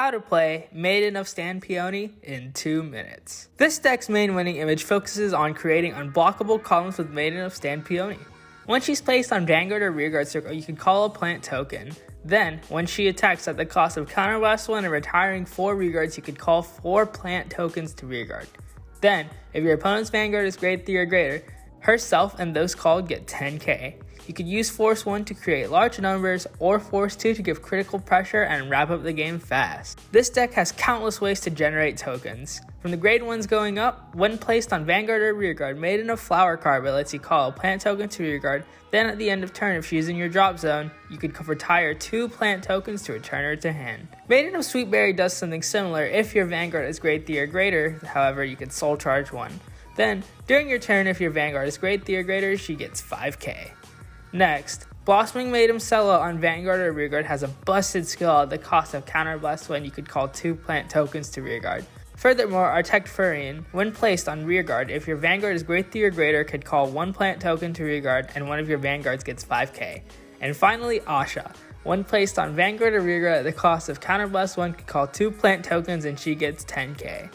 how to play Maiden of Stand Peony in 2 minutes. This deck's main winning image focuses on creating unblockable columns with Maiden of Stand Peony. When she's placed on Vanguard or Rearguard circle, you can call a plant token. Then, when she attacks at the cost of counterblast 1 and retiring 4 Rearguards, you could call 4 plant tokens to Rearguard. Then, if your opponent's Vanguard is grade 3 or greater, herself and those called get 10k. You could use Force 1 to create large numbers, or Force 2 to give critical pressure and wrap up the game fast. This deck has countless ways to generate tokens. From the grade 1s going up, when placed on Vanguard or Rearguard, Maiden of Flower card lets you call a plant token to Rearguard. Then at the end of turn, if she's in your drop zone, you could retire 2 plant tokens to return her to hand. Maiden of Sweetberry does something similar if your Vanguard is grade 3 or greater, however you can soul charge 1. Then, during your turn, if your Vanguard is grade 3 or greater, she gets 5k. Next, Blossoming Maiden Cella on Vanguard or Rearguard has a busted skill at the cost of counterblast when you could call 2 plant tokens to Rearguard. Furthermore, Artectfurian, when placed on Rearguard, if your Vanguard is grade 3 or greater, could call 1 plant token to Rearguard and one of your Vanguards gets 5k. And finally, Asha. When placed on Vanguard or Rearguard at the cost of counterblast 1, could call 2 plant tokens and she gets 10k.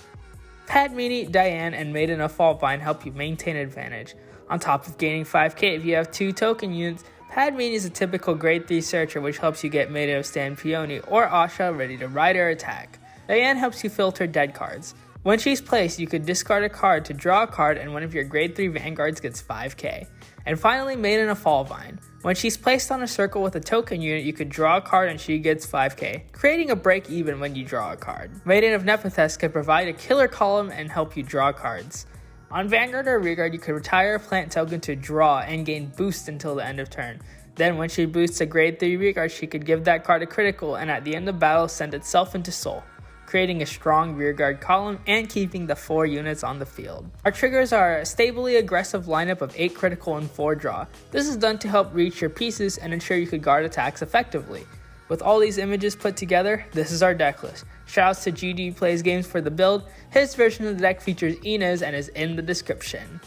Peony, Diane, and Maiden of Faultvine help you maintain advantage. On top of gaining 5k if you have 2 token units, Peony is a typical grade 3 searcher which helps you get Maiden of Stand Peony or Asha ready to ride or attack. Diane helps you filter dead cards. When she's placed, you could discard a card to draw a card and one of your grade 3 Vanguards gets 5k. And finally, Maiden of Faultvine. When she's placed on a circle with a token unit, you could draw a card and she gets 5k, creating a break even when you draw a card. Maiden of Nephthys could provide a killer column and help you draw cards. On Vanguard or Rearguard, you could retire a plant token to draw and gain boost until the end of turn. Then when she boosts a grade 3 Rearguard, she could give that card a critical and at the end of battle send itself into soul, creating a strong Rearguard column and keeping the 4 units on the field. Our triggers are a stably aggressive lineup of 8 critical and 4 draw. This is done to help reach your pieces and ensure you could guard attacks effectively. With all these images put together, this is our deck list. Shoutouts to GD Plays Games for the build. His version of the deck features Inez and is in the description.